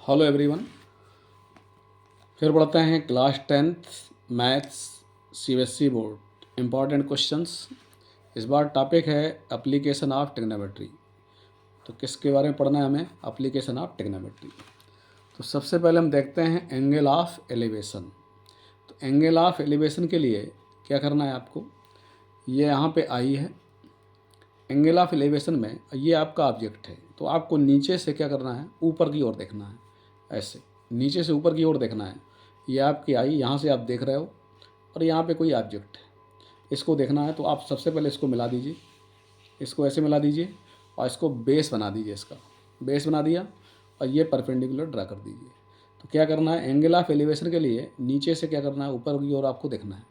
Hello everyone. फिर पढ़ते हैं class 10th maths CBSE board important questions. इस बार टॉपिक है एप्लीकेशन ऑफ ट्रिग्नोमेट्री। तो किसके बारे में पढ़ना है हमें? Application of trigonometry. तो सबसे पहले हम देखते हैं एंगल ऑफ एलिवेशन। तो एंगल ऑफ एलिवेशन के लिए क्या करना है आपको? ये यहाँ पे आई है एंगल ऑफ एलिवेशन में, ये आपका ऑब्जेक्ट है। तो आपको नीचे से क्या करना है? ऊपर की ओर देखना है। ऐसे नीचे से ऊपर की ओर देखना है। ये आपकी आई, यहाँ से आप देख रहे हो और यहाँ पे कोई ऑब्जेक्ट है, इसको देखना है। तो आप सबसे पहले इसको मिला दीजिए, इसको ऐसे मिला दीजिए और इसको बेस बना दीजिए। इसका बेस बना दिया और ये परपेंडिकुलर ड्रा कर दीजिए। तो क्या करना है? एंगल ऑफ एलिवेशन के लिए नीचे से क्या करना है? ऊपर की ओर आपको देखना है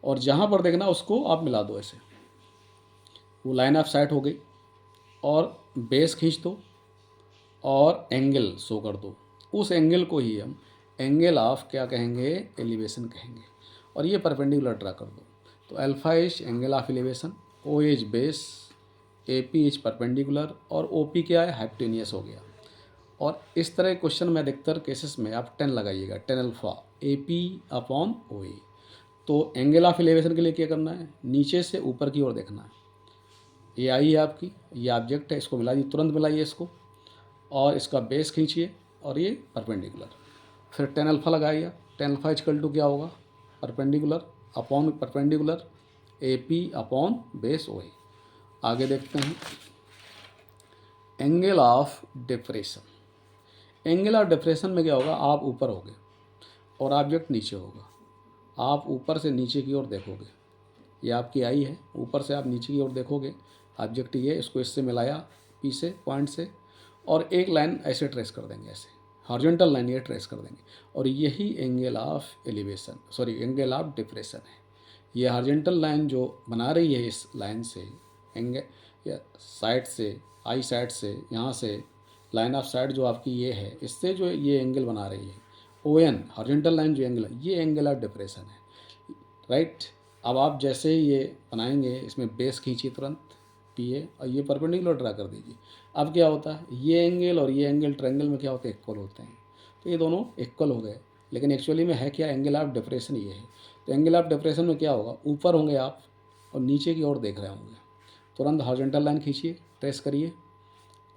और जहाँ पर देखना है उसको आप मिला दो। ऐसे वो लाइन ऑफ साइट हो गई और बेस खींच दो और एंगल शो कर दो। उस एंगल को ही हम एंगल ऑफ क्या कहेंगे? एलिवेशन कहेंगे। और ये परपेंडिकुलर ड्रा कर दो। तो alpha is angle of elevation, O is base, A P is perpendicular और ओ पी क्या है? हाइपोटेनियस हो गया। और इस तरह क्वेश्चन में अधिकतर केसेस में आप 10 लगाइएगा, 10 alpha A P upon O A. तो एंगल ऑफ एलिवेशन के लिए क्या करना है? नीचे से ऊपर की ओर देखना है। ये आई है आपकी, ये ऑब्जेक्ट है, इसको मिला दिए, तुरंत मिलाइए इसको और इसका बेस खींचिए और ये परपेंडिकुलर। फिर 10 अल्फा लगाइए। 10 अल्फा इक्वल टू क्या होगा? Perpendicular upon perpendicular A P upon base O A. आगे देखते हैं angle of depression. Angle of depression में क्या होगा? आप ऊपर होगे और ऑब्जेक्ट नीचे होगा। आप ऊपर से नीचे की ओर देखोगे, ये आपकी आई है, ऊपर से आप नीचे की ओर देखोगे, ऑब्जेक्ट ये, इसको इससे मिलाया पी से, पॉइंट से, और एक लाइन ऐसे ट्रेस कर देंगे, ऐसे हॉरिजॉन्टल लाइन ये ट्रेस कर देंगे। और यही angle of elevation, sorry angle of depression है। ये हॉरिजॉन्टल लाइन जो बना रही है इस लाइन से, एंगल या साइड से, आई साइड से, यहाँ से लाइन ऑफ साइड जो आपकी ये है, इससे जो ये एंगल बना रही है ओ एन, हॉरिजॉन्टल लाइन जो एंगल है, ये एंगल ऑफ डिप्रेशन है, राइट। अब आप जैसे ही ये बनाएंगे, इसमें बेस खींचिए तुरंत पी ए और ये परपेंडिकुलर ड्रा कर दीजिए। अब क्या होता है? ये एंगल और ये एंगल ट्रायंगल में क्या होते हैं? इक्वल होते हैं। तो ये दोनों इक्वल हो गए, लेकिन एक्चुअली में है क्या? एंगल ऑफ डिप्रेशन ये है। तो एंगल ऑफ डिप्रेशन में क्या होगा? ऊपर होंगे आप और नीचे की ओर देख रहे होंगे। तुरंत हॉरिजॉन्टल लाइन खींचिए, ट्रेस करिए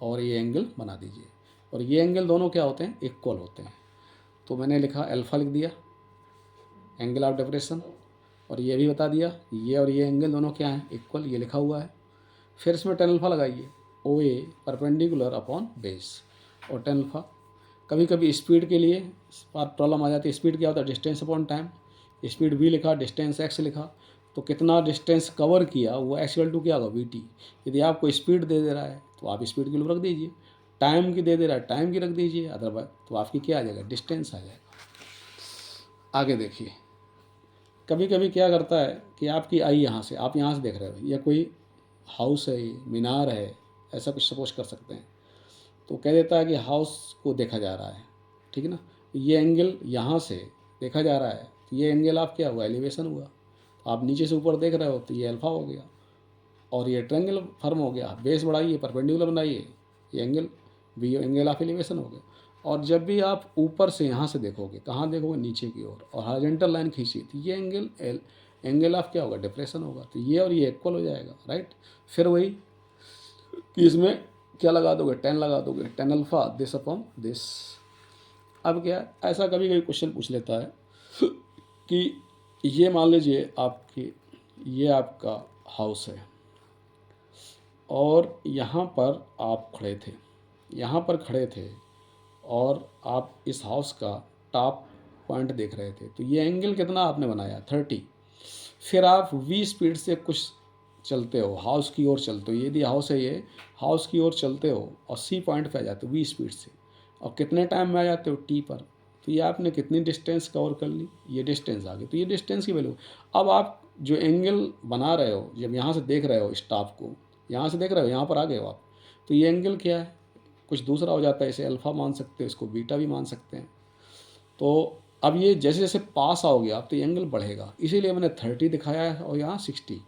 और ये एंगल बना दीजिए। और ये एंगल दोनों क्या होते हैं? इक्वल होते हैं। तो मैंने लिखा अल्फ़ा, लिख दिया एंगल ऑफ डिप्रेशन, और ये भी बता दिया ये और ये एंगल दोनों क्या हैं? इक्वल, ये लिखा हुआ है। फिर इसमें 10 अल्फा लगाइए, ओ ए परपेंडिकुलर अपॉन बेस और 10 अल्फा। कभी कभी स्पीड के लिए प्रॉब्लम आ जाती है। स्पीड क्या होता है? Distance upon time. स्पीड भी लिखा, डिस्टेंस एक्स लिखा, तो कितना डिस्टेंस कवर किया वो एक्चुअल टू क्या होगा? We T. यदि आपको स्पीड दे रहा है तो आप स्पीड की रख दीजिए, टाइम की दे रहा है टाइम की रख दीजिए, अदरवाइज तो आपकी क्या आ जाएगा? डिस्टेंस आ जाएगा। आगे देखिए, कभी कभी क्या करता है कि आपकी आई यहाँ से, आप यहाँ से देख रहे हो, या कोई हाउस है, मीनार है, ऐसा कुछ सपोज कर सकते हैं। तो कह देता है कि हाउस को देखा जा रहा है, ठीक है ना। ये एंगल यहाँ से देखा जा रहा है, तो ये एंगल आप क्या हुआ? एलिवेशन हुआ। आप नीचे से ऊपर देख रहे हो तो ये अल्फा हो गया और ये ट्रायंगल फॉर्म हो गया। बेस बढ़ाइए, परपेंडिकुलर बनाइए, ये एंगल भी एंगल ऑफ एलिवेशन हो गया। और जब भी आप ऊपर से यहाँ से देखोगे, कहाँ देखोगे? नीचे की ओर, और हॉरिजॉन्टल लाइन खींची तो ये एंगल ऑफ क्या होगा? डिप्रेशन होगा। तो ये और ये इक्वल हो जाएगा, राइट। फिर वही कि इसमें क्या लगा दोगे? 10 लगा दोगे, 10 अल्फा दिस अपॉन दिस। अब क्या, ऐसा कभी कभी क्वेश्चन पूछ लेता है कि ये मान लीजिए आपकी, ये आपका हाउस है और यहाँ पर आप खड़े थे, यहाँ पर खड़े थे और आप इस हाउस का टॉप पॉइंट देख रहे थे। तो ये एंगल कितना आपने बनाया? 30। फिर आप वी स्पीड से कुछ चलते हो, हाउस की ओर चलते हो। यदि हाउस है ये, हाउस की ओर चलते हो और सी पॉइंट पे आ जाते हो वी स्पीड से, और कितने टाइम में आ जाते हो? टी पर। तो ये आपने कितनी डिस्टेंस कवर कर ली? ये डिस्टेंस आ गई। तो ये डिस्टेंस की वैल्यू। अब आप जो एंगल बना रहे हो, जब यहाँ से देख रहे हो स्टॉप को, यहाँ से देख रहे हो, यहाँ पर आ गए हो आप, तो ये एंगल क्या है? कुछ दूसरा हो जाता है। इसे अल्फ़ा मान सकते हो, इसको बीटा भी मान सकते हैं। तो अब ये जैसे जैसे पास आओगे आप तो ये एंगल बढ़ेगा, इसीलिए मैंने 30 दिखाया है और यहाँ 60।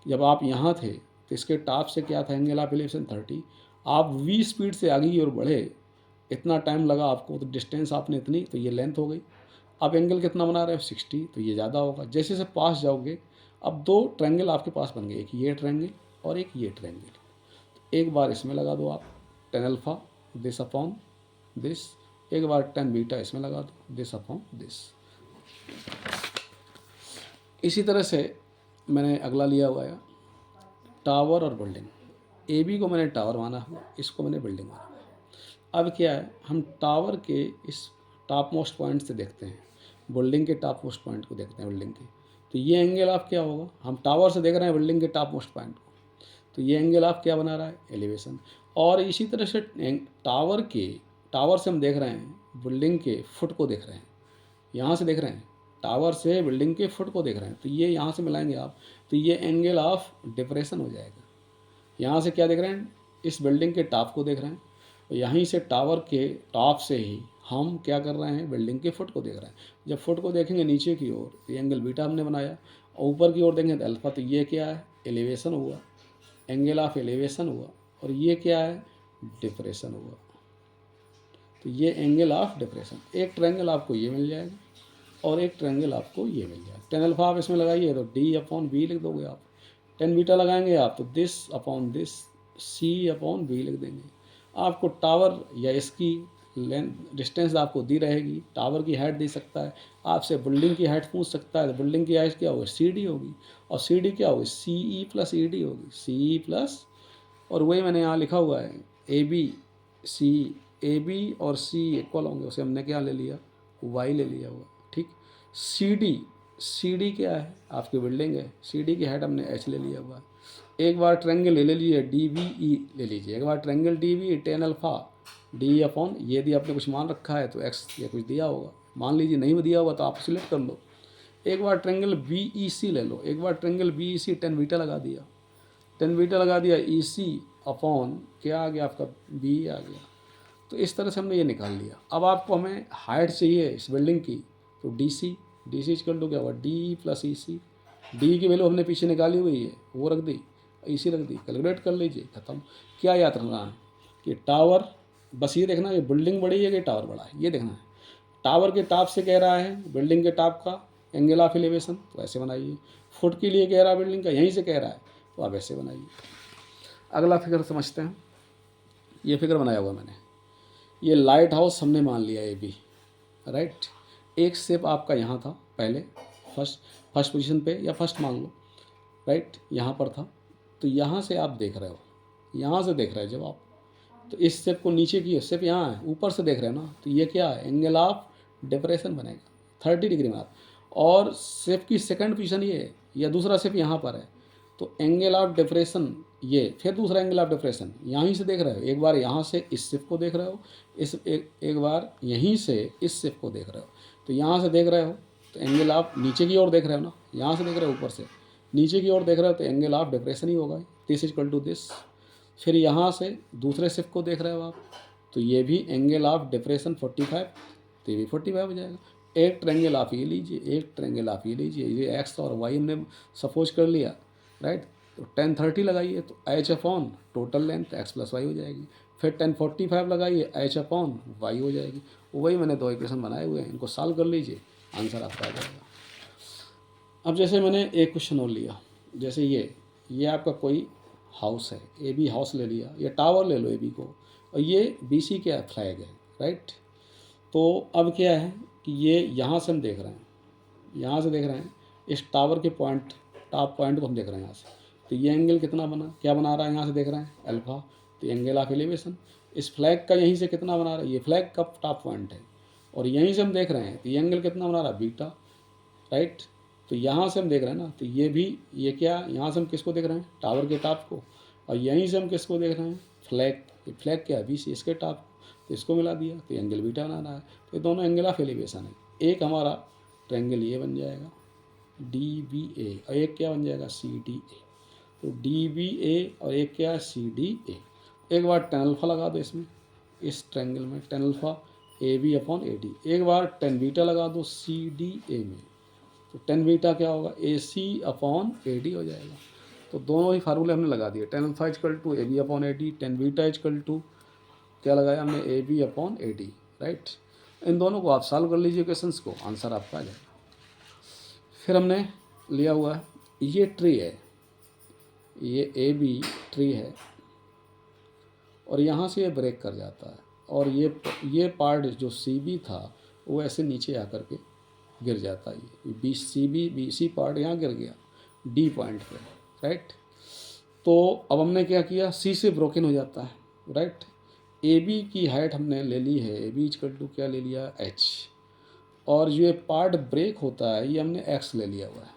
जब आप यहाँ थे तो इसके टॉप से क्या था? Angle of elevation 30। आप वी स्पीड से आगे की ओर बढ़े इतना टाइम लगा आपको, तो डिस्टेंस आपने इतनी, तो ये लेंथ हो गई। अब एंगल कितना बना रहे हो 60, तो ये ज़्यादा होगा। जैसे जैसे पास जाओगे, अब दो ट्रायंगल आपके पास बन गए, एक ये ट्रायंगल और एक ये ट्रायंगल। एक बार इसमें लगा दो आप tan alpha this upon this, एक बार टेन बीटा इसमें लगा दो दिस अपॉन दिस। इसी तरह से मैंने अगला लिया हुआ है टावर और बिल्डिंग। ए बी को मैंने टावर माना है, इसको मैंने बिल्डिंग माना है। अब क्या है, हम टावर के इस टॉप मोस्ट पॉइंट से देखते हैं, बिल्डिंग के टॉप मोस्ट पॉइंट को देखते हैं बिल्डिंग के। तो ये एंगल आप क्या होगा, हम टावर से देख रहे हैं बिल्डिंग के टॉप मोस्ट पॉइंट को, तो ये एंगल आप क्या बना रहा है, एलिवेशन। और इसी तरह से टावर से हम देख रहे हैं बिल्डिंग के फुट को देख रहे हैं, यहाँ से देख रहे हैं टावर से बिल्डिंग के फुट को देख रहे हैं, तो ये यहाँ से मिलाएंगे आप, तो ये एंगल ऑफ डिप्रेशन हो जाएगा। यहाँ से क्या देख रहे हैं, इस बिल्डिंग के टॉप को देख रहे हैं, यहीं से टावर के टॉप से ही हम क्या कर रहे हैं, बिल्डिंग के फुट को देख रहे हैं। जब फुट को देखेंगे नीचे की ओर, तो ये एंगल बीटा हमने बनाया, और ऊपर की ओर देखेंगे तो अल्फा, तो ये क्या है, एलिवेशन हुआ, एंगल ऑफ एलिवेशन हुआ। और ये क्या है, डिप्रेशन हुआ, तो ये एंगल ऑफ डिप्रेशन। एक ट्रायंगल आपको ये मिल जाएगा और एक ट्रायंगल आपको ये मिल जाएगा। टेन अल्फा आप इसमें लगाइए तो डी अपॉन बी लिख दोगे आप, टेन बीटा लगाएंगे आप तो this upon this, C upon B लिख देंगे। आपको टावर या इसकी लेंथ डिस्टेंस आपको दी रहेगी, टावर की हाइट दे सकता है, आपसे बिल्डिंग की हाइट पूछ सकता है, तो बिल्डिंग की हाइट क्या होगी, सी डी होगी, और सी डी क्या होगी, सी ई प्लस ई डी होगी, सी ई प्लस, और वही मैंने यहाँ लिखा हुआ है A B C, A B और सी इक्वल होंगे, उसे हमने क्या ले लिया, वाई ले लिया हुआ, ठीक। सी डी क्या है, आपकी बिल्डिंग है, सी डी की हाइट हमने एच ले लिया हुआ है। एक बार ट्रायंगल ले लीजिए डी बी ई ले लीजिए, एक बार triangle D B tan alpha D upon, ये यदि आपने कुछ मान रखा है तो एक्स या कुछ दिया होगा, मान लीजिए नहीं दिया होगा तो आप सिलेक्ट कर लो। एक बार ट्रायंगल बी ई सी ले लो, एक बार ट्रायंगल बी ई सी टेन बीटा लगा दिया, टेन बीटा लगा दिया, ई सी अपॉन क्या आ गया आपका, बी आ गया। तो इस तरह से हमने ये निकाल लिया। अब आपको हमें हाइट चाहिए इस बिल्डिंग की, तो डी सी इक्वल टू क्या हुआ, डी प्लस ई सी। डी की वैल्यू हमने पीछे निकाली हुई है, वो रख दी, ई सी रख दी, कैलकुलेट कर लीजिए, खत्म। क्या याद रखना है कि टावर, बस ये देखना है बिल्डिंग बड़ी है कि टावर बड़ा है, ये देखना है। टावर के टॉप से कह रहा है बिल्डिंग के टॉप का एंगल ऑफ एलिवेशन, तो ऐसे बनाइए। फुट के लिए कह रहा है बिल्डिंग का, यहीं से कह रहा है, तो आप ऐसे बनाइए। अगला फिगर समझते हैं, ये फिगर बनाया हुआ मैंने, ये लाइट हाउस हमने मान लिया ए बी, राइट। एक शेप आपका यहाँ था पहले, फर्स्ट पोजीशन पे, या फर्स्ट मान लो, राइट, यहाँ पर था। तो यहाँ से आप देख रहे हो, यहाँ से देख रहे हैं जब आप, तो इस शेप को नीचे की शेप यहाँ है, ऊपर से देख रहे हैं ना, तो ये क्या है, एंगल ऑफ डिप्रेशन बनेगा 30 डिग्री में आप। और शेप की सेकंड पोजीशन ये है, या दूसरा शेप यहाँ पर है, तो एंगल ऑफ डिप्रेशन ये, फिर दूसरा एंगल ऑफ डिप्रेशन यहीं से देख रहे हो, एक बार यहाँ से इस शेप को देख रहे हो, एक बार यहीं से इस शेप को देख रहे हो। तो यहाँ से देख रहे हो तो एंगल ऑफ नीचे की ओर देख रहे हो ना, यहाँ से देख रहे हो ऊपर से नीचे की ओर देख रहे हो, तो एंगल ऑफ डिप्रेशन ही होगा, दिस इक्वल टू दिस। फिर यहाँ से दूसरे शेप को देख रहे हो आप, तो ये भी एंगल ऑफ डिप्रेशन 45, तो ये भी 45 हो जाएगा। एक ट्रायंगल आप ये लीजिए, एक ट्रायंगल आप ये लीजिए, ये एक्स और वाई हमने सपोज कर लिया, राइट। तो 1030 लगाइए तो H upon total length X plus Y हो जाएगी। फिर 1045 लगाइए, एच अपॉन वाई हो जाएगी। वही मैंने दो इक्वेशन बनाए हुए हैं, इनको सॉल्व कर लीजिए, आंसर आपका आ जाएगा। अब जैसे मैंने एक क्वेश्चन और लिया, जैसे ये आपका कोई हाउस है, ए बी हाउस ले लिया, या टावर ले लो ए बी को, और ये बी सी क्या फ्लैग है, राइट। तो अब क्या है कि ये यहाँ से हम देख रहे हैं, यहाँ से देख रहे हैं इस टावर के पॉइंट, टॉप पॉइंट को हम देख रहे हैं यहाँ से, तो ये एंगल कितना बना, क्या बना रहा है, यहाँ से देख रहे हैं अल्फा, तो एंगल ऑफ एलिवेशन। इस फ्लैग का यहीं से कितना बना रहा है, ये फ्लैग का टॉप पॉइंट है, और यहीं से हम देख रहे हैं तो ये एंगल कितना बना रहा है, बीटा, राइट। तो यहाँ से हम देख रहे हैं ना, तो ये भी, ये क्या, यहाँ से हम किसको देख रहे हैं, टावर के टॉप को, और यहीं से हम किसको देख रहे हैं, फ्लैग। ये फ्लैग क्या है, बी सी, इसके टॉप, तो इसको मिला दिया, तो एंगल बीटा बना रहा है। तो ये दोनों एंगल ऑफ एलिवेशन है। एक हमारा ट्रायंगल ये बन जाएगा डी बी ए, और एक क्या बन जाएगा, सी डी ए। तो डी बी ए और एक क्या है, सी डी ए। एक बार टेन अल्फा लगा दो इसमें, इस ट्रायंगल में tan alpha A B upon A D. एक बार टेन बीटा लगा दो सी डी ए में, तो टेन बीटा क्या होगा, ए सी अपॉन ए डी हो जाएगा। तो दोनों ही फार्मूले हमने लगा दिए, tan alpha equal to A B upon A D, tan beta equal to क्या लगाया हमने, A B upon A D, right. इन दोनों को आप सॉल्व कर लीजिए क्वेश्चंस को, आंसर आपका आ जाएगा। फिर हमने लिया हुआ है, ये ट्री है, ये ए बी ट्री है और यहाँ से ये ब्रेक कर जाता है और ये पार्ट जो सी बी था वो ऐसे नीचे आकर के गिर जाता है। ये बी सी पार्ट यहाँ गिर गया डी पॉइंट पे, राइट। तो अब हमने क्या किया, सी से ब्रोकन हो जाता है, राइट। ए बी की हाइट हमने ले ली है, ए बी इक्वल टू क्या ले लिया, एच, और जो ये पार्ट ब्रेक होता है ये हमने एक्स ले लिया हुआ है।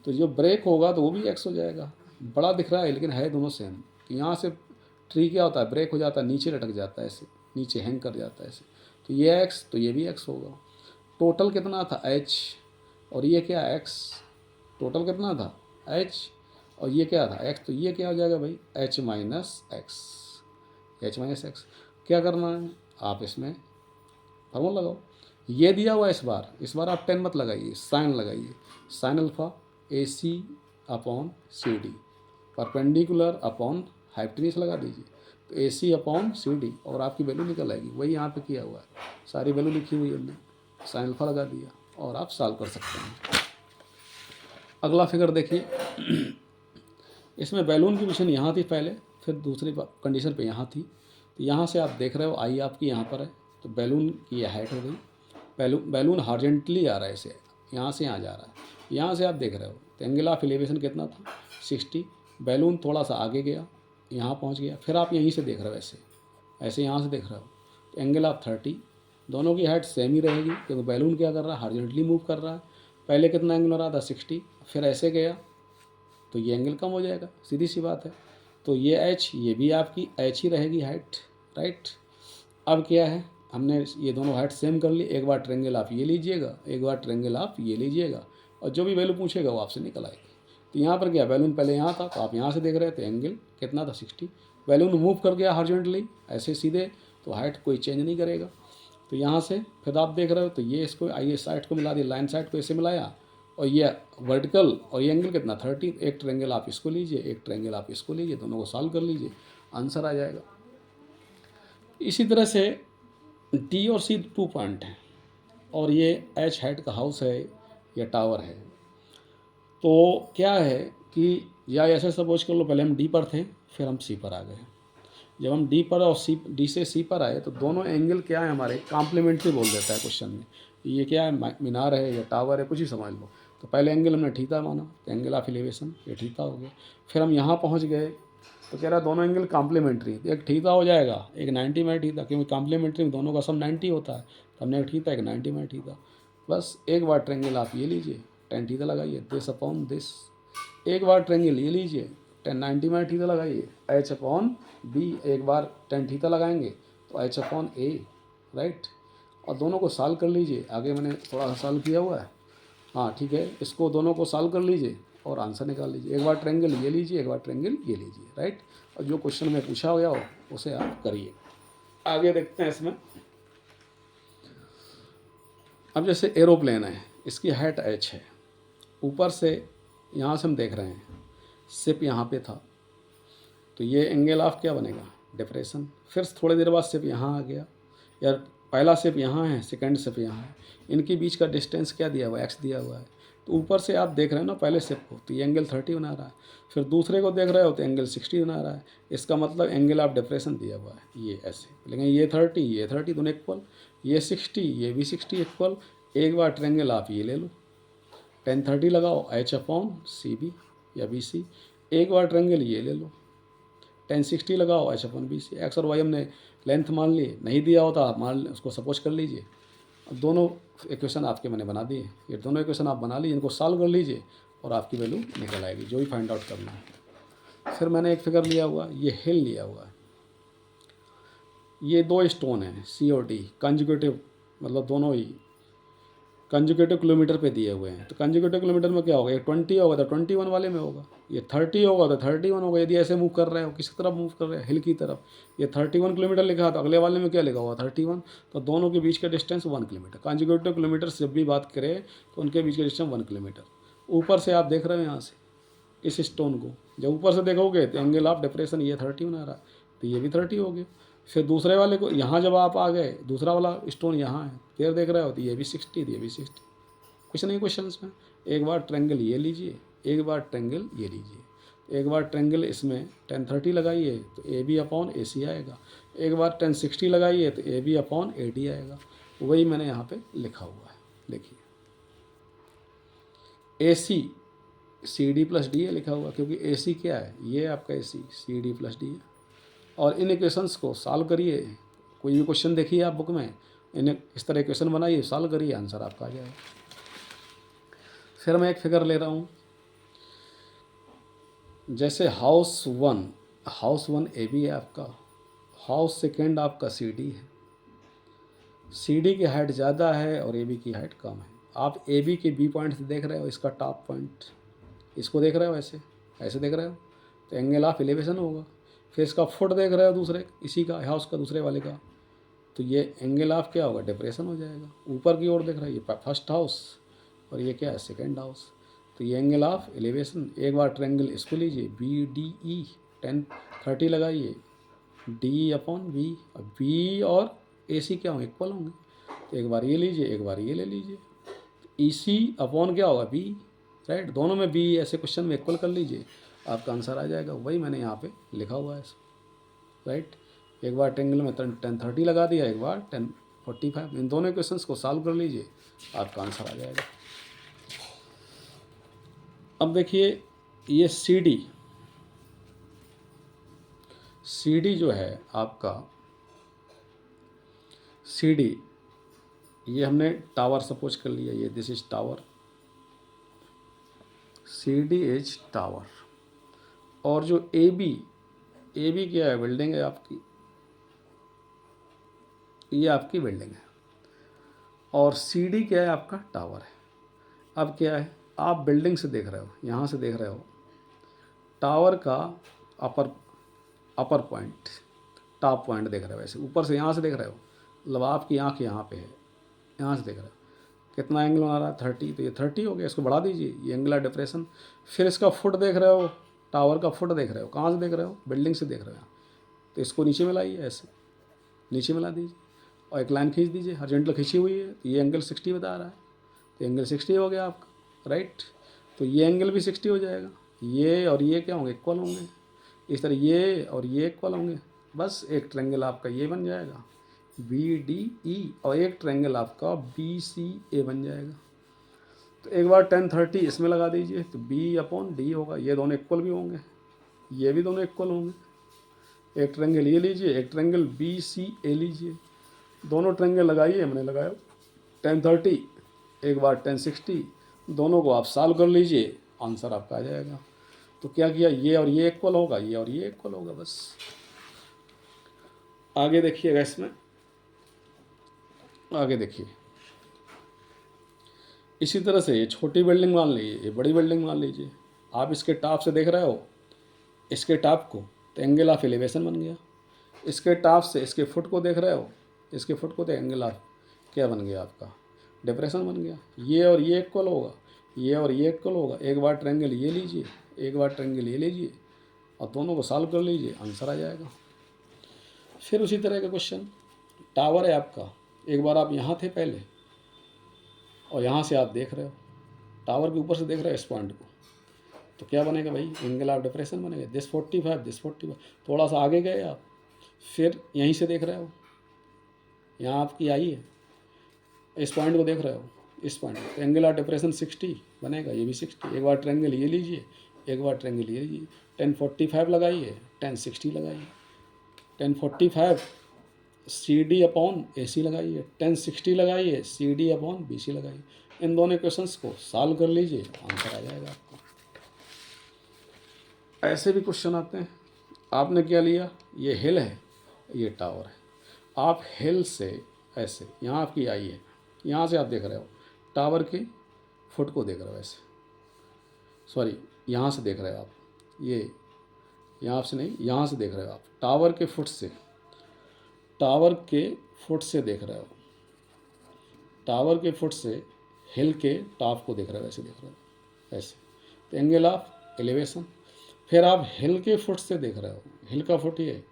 तो जो ब्रेक होगा तो वो भी एक्स हो जाएगा, बड़ा दिख रहा है लेकिन है दोनों सेम। यहाँ से ट्री क्या होता है, ब्रेक हो जाता है, नीचे लटक जाता है, ऐसे नीचे हैंग कर जाता है ऐसे, तो ये एक्स तो ये भी एक्स होगा। टोटल कितना था, एच, और ये क्या, एक्स। टोटल कितना था, एच, और ये क्या था, एक्स, तो ये क्या हो जाएगा भाई, H minus x, H minus x. क्या करना है, आप इसमें फॉर्मूला लगाओ। ये दिया हुआ इस बार आप 10 मत लगाइए, साइन लगाइए, sine alpha A C upon C D, perpendicular upon hypotenuse लगा दीजिए, तो ए सी अपॉन सी डी, और आपकी वैल्यू निकल आएगी। वही यहाँ पे किया हुआ है, सारी वैल्यू लिखी हुई है हमने, साइन अल्फा लगा दिया और आप सॉल्व कर सकते हैं। अगला फिगर देखिए, इसमें बैलून की पोजीशन यहाँ थी पहले, फिर दूसरी कंडीशन पे यहाँ थी। तो यहाँ से आप देख रहे हो आई आपकी यहाँ पर है, तो बैलून की हाइट हो गई, बैलून हॉरिजॉन्टली आ रहा है, इसे यहाँ से यहाँ जा रहा है, यहाँ से आप देख रहे हो। तो एंगल ऑफ एलिवेशन कितना था, 60। बैलून थोड़ा सा आगे गया, यहाँ पहुँच गया, फिर आप यहीं से देख रहे हो, ऐसे यहाँ से देख रहे हो, तो एंगल ऑफ 30। दोनों की हाइट सेम ही रहेगी क्योंकि बैलून क्या कर रहा है, हॉरिजॉन्टली मूव कर रहा है। पहले कितना एंगल हो रहा था, 60, फिर ऐसे गया तो ये एंगल कम हो जाएगा, सीधी सी बात है। तो ये एच, ये भी आपकी एच ही रहेगी हाइट, राइट। अब क्या है, हमने ये दोनों हाइट सेम कर ली, एक बार ट्रेंगल आप ये लीजिएगा, एक बार ट्रेंगल आप ये लीजिएगा, और जो भी वैल्यू पूछेगा वो आपसे निकल आएगी। तो यहाँ पर क्या, बैलून पहले यहाँ था तो आप यहाँ से देख रहे थे, एंगल कितना था, 60। बैलून मूव कर गया हॉरिजॉन्टली ऐसे सीधे, तो हाइट कोई चेंज नहीं करेगा। तो यहाँ से फिर आप देख रहे हो, तो ये इसको आइए साइड को मिला दिया, लाइन साइड को ऐसे मिलाया, और ये वर्टिकल, और ये एंगल कितना, 30। एक ट्रेंगल आप इसको लीजिए, एक ट्रेंगल आप इसको लीजिए, दोनों को सॉल्व कर लीजिए, आंसर आ जाएगा। इसी तरह से डी और सी 2 पॉइंट हैं, और ये एच हाइट का हाउस है या टावर है। तो क्या है कि या ऐसे सपोज कर लो, पहले हम डी पर थे, फिर हम सी पर आ गए। जब हम डी पर और डी से सी पर आए तो दोनों एंगल क्या है हमारे, कॉम्प्लीमेंट्री बोल देता है क्वेश्चन में। ये क्या है, मीनार है या टावर है, कुछ ही समझ लो। तो पहले एंगल हमने थीटा माना, तो एंगल ऑफ एलिवेशन ये थीटा हो गया। फिर हम यहाँ पहुँच गए तो कह रहा है दोनों एंगल कॉम्प्लीमेंट्री, एक थीटा हो जाएगा, एक 90 में थीटा, क्योंकि कॉम्प्लीमेंट्री में दोनों का सम 90 होता है। तो हमने एक थीटा, एक 90 में थीटा, बस एक बार ट्रेंगल आप ये लीजिए, 10 थीटा लगाइए, दिस अपॉन दिस। एक बार ट्रेंगल ये लीजिए, 1090 में थीटा लगाइए, एच अपॉन बी, एक बार 10 थीटा लगाएंगे तो एच अपॉन ए, राइट। और दोनों को सॉल्व कर लीजिए, आगे मैंने थोड़ा सा सॉल्व किया हुआ है, हाँ ठीक है। इसको दोनों को सॉल्व कर लीजिए और आंसर निकाल लीजिए। एक बार ट्रेंगल ये लीजिए, एक बार ट्रेंगल ये लीजिए, राइट। और जो क्वेश्चन में पूछा गया हो उसे आप करिए। आगे देखते हैं इसमें। अब जैसे एरोप्लेन है, इसकी हाइट एच है, ऊपर से यहाँ से हम देख रहे हैं, सिप यहाँ पे था, तो ये एंगल ऑफ क्या बनेगा, डिप्रेशन। फिर थोड़ी देर बाद सिप यहाँ आ गया, यार पहला सिप यहाँ है, सेकंड सिप यहाँ है, इनके बीच का डिस्टेंस क्या दिया हुआ है, एक्स दिया हुआ है। तो ऊपर से आप देख रहे हैं ना पहले सिप को, तो ये एंगल 30 बना रहा है, फिर दूसरे को देख रहे हो तो एंगल 60 बना रहा है। इसका मतलब एंगल ऑफ डिप्रेशन दिया हुआ है ये ऐसे, लेकिन ये 30 दोनों इक्वल, ये 60 ये भी 60 इक्वल। एक बार ट्रेंगल आप ये ले लो, 1030 लगाओ, एच अपॉन सी बी या बी सी। एक बार ट्रेंगल ये ले लो, 1060 लगाओ, H upon B C. X और वाई हमने लेंथ मान लिए, नहीं दिया होता आप मान उसको सपोज कर लीजिए। अब दोनों इक्वेशन आपके मैंने बना दिए, ये दोनों इक्वेशन आप बना लीजिए, इनको सॉल्व कर लीजिए और आपकी वैल्यू निकल आएगी, जो भी फाइंड आउट करना है। फिर मैंने एक फिगर लिया हुआ, ये हिल लिया हुआ है, ये 2 स्टोन हैं सी और डी, कंजुगेटिव, मतलब दोनों ही कंजुगेटिव किलोमीटर पे दिए हुए हैं। तो कंजुगेटिव किलोमीटर में क्या होगा, ये 20 होगा तो 21 वाले में होगा, ये 30 होगा तो 31 होगा। यदि ऐसे मूव कर रहे हो, किसी तरफ मूव कर रहे हैं, हिल की तरफ, ये 31 किलोमीटर लिखा तो अगले वाले में क्या लिखा हुआ, 31। तो दोनों के बीच का डिस्टेंस 1 किलोमीटर। कंजुगेटिव किलोमीटर से जब भी बात करें तो उनके बीच का डिस्टेंस 1 किलोमीटर। ऊपर से आप देख रहे हो यहाँ से इस स्टोन को, जब ऊपर से देखोगे तो एंगल ऑफ डिप्रेशन ये 30 बना रहा है, तो ये भी 30 हो गया। फिर दूसरे वाले को यहाँ जब आप आ गए, दूसरा वाला स्टोन यहाँ है, फिर देख रहे हो तो ये भी 60, ये भी 60। कुछ नहीं क्वेश्चन में, एक बार ट्रेंगल ये लीजिए, एक बार ट्रेंगल ये लीजिए, एक बार ट्रेंगल इसमें 1030 लगाइए तो ए बी अपॉन ए सी आएगा, एक बार 1060 लगाइए तो A B upon A D आएगा। वही मैंने यहाँ पे लिखा हुआ है, देखिए A C C D plus D है लिखा हुआ, क्योंकि ए सी क्या है, ये आपका ए सी डी प्लस डी है। और इन इक्वेशंस को सॉल्व करिए, कोई भी क्वेश्चन देखिए आप बुक में, इन्हें इस तरह इक्वेशन बनाइए, सॉल्व करिए, आंसर आपका आ जाएगा। फिर मैं एक फिगर ले रहा हूँ, जैसे हाउस वन ए बी है आपका, हाउस सेकेंड आपका सी डी है, सी डी की हाइट ज़्यादा है और ए बी की हाइट कम है। आप ए बी के बी पॉइंट से देख रहे हो, इसका टॉप पॉइंट, इसको देख रहे हो ऐसे ऐसे देख रहे हो, तो एंगल ऑफ एलिवेशन होगा। फिर इसका फुट देख रहे हो दूसरे, इसी का हाउस का दूसरे वाले का, तो ये एंगल ऑफ क्या होगा, डिप्रेशन हो जाएगा। ऊपर की ओर देख रहे हो, ये फर्स्ट हाउस और ये क्या है, सेकेंड हाउस, तो ये एंगल ऑफ एलिवेशन। एक बार ट्रायंगल इसको लीजिए, बी डी ई 1030 लगाइए, डी अपॉन बी, अब बी और ए सी क्या होंगे, इक्वल होंगे, तो एक बार ये लीजिए, एक बार ये ले लीजिए, ई सी अपॉन क्या होगा, बी, राइट, दोनों में बी, ऐसे क्वेश्चन में इक्वल कर लीजिए, आपका आंसर आ जाएगा। वही मैंने यहाँ पे लिखा हुआ है, राइट। एक बार ट्रायंगल में 1030 लगा दिया, एक बार 1045, इन दोनों क्वेश्चंस को सॉल्व कर लीजिए, आपका आंसर आ जाएगा। अब देखिए ये सी डी जो है आपका, सी डी ये हमने टावर सपोज कर लिया, ये this is tower, C D is tower. और जो ए बी क्या है, बिल्डिंग है आपकी, ये आपकी बिल्डिंग है, और सी डी क्या है, आपका टावर है। अब क्या है, आप बिल्डिंग से देख रहे हो, यहाँ से देख रहे हो, टावर का अपर पॉइंट, टॉप पॉइंट देख रहे हो, ऐसे ऊपर से यहाँ से देख रहे हो, मतलब आपकी आँख यहाँ पे है, यहाँ से देख रहे हो, कितना एंगल बना रहा है, 30, तो ये 30 हो गया, इसको बढ़ा दीजिए, ये एंगुलर डिप्रेशन। फिर इसका फुट देख रहे हो, टावर का फुट देख रहे हो, कहाँ से देख रहे हो, बिल्डिंग से देख रहे हो, तो इसको नीचे में लाइए, ऐसे नीचे में ला दीजिए, और एक लाइन खींच दीजिए, हॉरिजॉन्टल खींची हुई है, तो ये एंगल 60 बता रहा है, तो एंगल 60 हो गया आपका, राइट। तो ये एंगल भी 60 हो जाएगा, ये और ये क्या होंगे, इक्वल होंगे, इस तरह ये और ये इक्वल होंगे, बस एक ट्रायंगल आपका ये बन जाएगा, बी डी ई, और एक ट्रायंगल आपका बी सी ए बन जाएगा। तो एक बार 1030 इसमें लगा दीजिए, तो बी अपॉन डी होगा, ये दोनों इक्वल भी होंगे, ये भी दोनों इक्वल होंगे। एक ट्रायंगल ये लीजिए, एक ट्रायंगल बी सी ए लीजिए, दोनों ट्रायंगल लगाइए, मैंने लगाया 1030, एक बार 1060, दोनों को आप सॉल्व कर लीजिए, आंसर आपका आ जाएगा। तो क्या किया, ये और ये इक्वल होगा, ये और ये इक्वल होगा, बस। आगे देखिएगा, इसमें आगे देखिए, इसी तरह से ये छोटी बिल्डिंग मान लीजिए, ये बड़ी बिल्डिंग मान लीजिए, आप इसके टॉप से देख रहे हो, इसके टॉप को, तो एंगल ऑफ एलिवेशन बन गया। इसके टॉप से इसके फुट को देख रहे हो, इसके फुट को, तो एंगल ऑफ क्या बन गया आपका, डिप्रेशन बन गया। ये और ये इक्वल होगा, ये और ये इक्वल होगा, एक बार ट्रायंगल ये लीजिए, एक बार ट्रायंगल ये लीजिए, और दोनों को सॉल्व कर लीजिए, आंसर आ जाएगा। फिर उसी तरह का क्वेश्चन, टावर है आपका, एक बार आप यहाँ थे पहले, और यहाँ से आप देख रहे हो, टावर के ऊपर से देख रहे हो इस पॉइंट को, तो क्या बनेगा भाई, एंगल ऑफ डिप्रेशन बनेगा, दिस 45, थोड़ा सा आगे गए आप, फिर यहीं से देख रहे हो, यहाँ आपकी आई है, इस पॉइंट को देख रहे हो, इस पॉइंट को, एंगल ऑफ डिप्रेशन 60 बनेगा, ये भी 60। एक बार ट्रायंगल ये लीजिए, एक बार ट्रायंगल ये लीजिए, 1045 लगाइए, 1060 लगाइए, 1045 सी डी अपॉन ए सी लगाइए, 1060 लगाइए, C D upon B C लगाइए, इन दोनों क्वेश्चंस को सॉल्व कर लीजिए, आंसर आ जाएगा आपको। ऐसे भी क्वेश्चन आते हैं, आपने क्या लिया, ये हिल है, ये टावर है, आप हिल से ऐसे, यहाँ आपकी आई है, यहाँ से आप देख रहे हो, टावर के फुट को देख रहे हो ऐसे, सॉरी यहाँ से देख रहे हो आप, ये यहाँ से नहीं, यहाँ से देख रहे हो आप, टावर के फुट से, टावर के फुट से देख रहे हो, टावर के फुट से हिल के टॉप को देख रहे हो, ऐसे देख रहे हो ऐसे, तो एंगल ऑफ एलिवेशन। फिर आप हिल के फुट से देख रहे हो, हिल का फुट ये,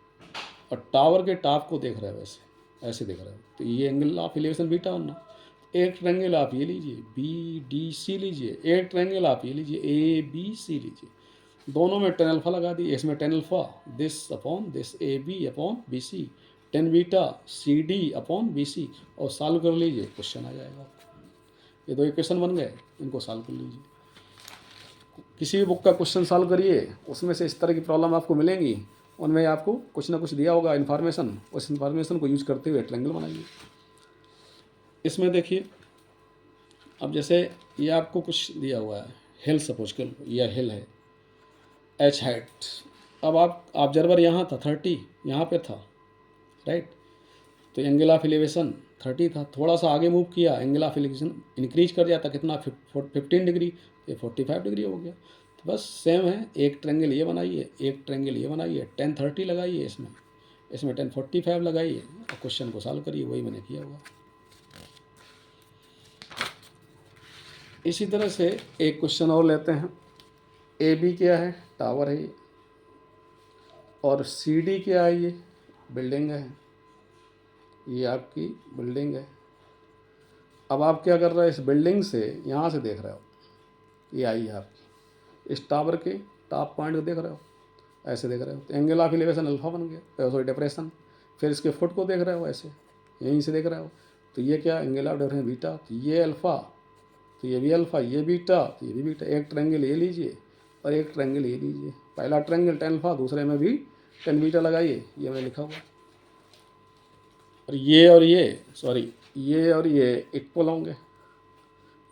और टावर के टॉप को देख रहे हो वैसे, ऐसे देख रहे हो, तो ये एंगल ऑफ एलिवेशन बीटा होना। एक ट्रायंगल आप ये लीजिए बी डी सी लीजिए, एक ट्रायंगल आप ये लीजिए ए बी सी लीजिए, दोनों में टेन अल्फा लगा दिए, इसमें tan alpha this upon this A B upon B C, tan beta C D upon B C, और सॉल्व कर लीजिए, क्वेश्चन आ जाएगा आपको। ये दो इक्वेशन बन गए, इनको सॉल्व कर लीजिए। किसी भी बुक का क्वेश्चन सॉल्व करिए, उसमें से इस तरह की प्रॉब्लम आपको मिलेंगी, उनमें आपको कुछ ना कुछ दिया होगा इन्फॉर्मेशन, उस इन्फॉर्मेशन को यूज करते हुए ट्रायंगल बनाइए। इसमें देखिए, अब जैसे ये आपको कुछ दिया हुआ है, हिल सपोज कर लो, यह हिल है एच हाइट, अब आप ऑब्जर्वर यहाँ था 30, यहाँ पे था, राइट, तो एंगल ऑफ एलिवेशन 30 था, थोड़ा सा आगे मूव किया, एंगल ऑफ एलिवेशन इंक्रीज कर जाता, कितना 15 डिग्री, ये 45 डिग्री हो गया। तो बस सेम है, एक ट्रायंगल ये बनाइए, एक ट्रायंगल ये बनाइए, 1030 लगाइए, इसमें 1045 लगाइए, और क्वेश्चन को सॉल्व करिए, वही मैंने किया हुआ। इसी तरह से एक क्वेश्चन और लेते हैं। ए बी क्या है, टावर है ये, और सी डी क्या है, ये बिल्डिंग है, ये आपकी बिल्डिंग है। अब आप क्या कर रहे हैं, इस बिल्डिंग से यहाँ से देख रहे हो, ये आई है आपकी, इस टावर के टॉप पॉइंट को देख रहे हो, ऐसे देख रहे हो, तो एंगल ऑफ एलिवेशन अल्फा बन गया, सॉरी डिप्रेशन। फिर इसके फुट को देख रहे हो, ऐसे यहीं से देख रहे हो, तो ये क्या एंगल ऑफ डिप्रेशन बीटा, तो ये अल्फा, तो ये भी अल्फा, ये बीटा, तो ये भी बीटा। एक ट्रायंगल ये लीजिए और एक ट्रायंगल ये लीजिए, पहला ट्रायंगल 10 अल्फा, दूसरे में भी 10 बीटा लगाइए, ये मैंने लिखा हुआ। और ये सॉरी, ये और ये इक्वल होंगे,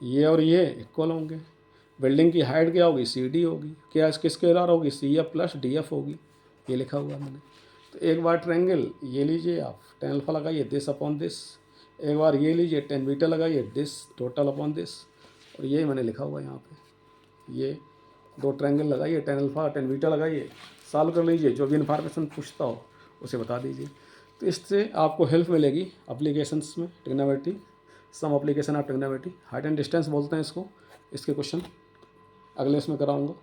ये और ये इक्वल होंगे। बिल्डिंग की हाइट क्या होगी, सी डी होगी, क्या किसके स्केलर होगी, C F plus D F होगी, ये लिखा हुआ है मैंने। तो एक बार ट्रायंगल ये लीजिए आप, 10 अल्फा लगाइए, दिस अपॉन दिस, एक बार ये लीजिए 10 बीटा लगाइए, दिस टोटल अपॉन दिस, और ये मैंने लिखा हुआ है यहाँ पे। ये दो ट्रायंगल लगाइए, 10 अल्फा 10 बीटा लगाइए, सॉल्व कर लीजिए, जो भी इन्फॉर्मेशन पूछता हो उसे बता दीजिए। तो इससे आपको हेल्प मिलेगी एप्लीकेशंस में, trigonometry, some application of trigonometry, height and distance बोलते हैं इसको। इसके क्वेश्चन अगले इसमें कराऊंगा।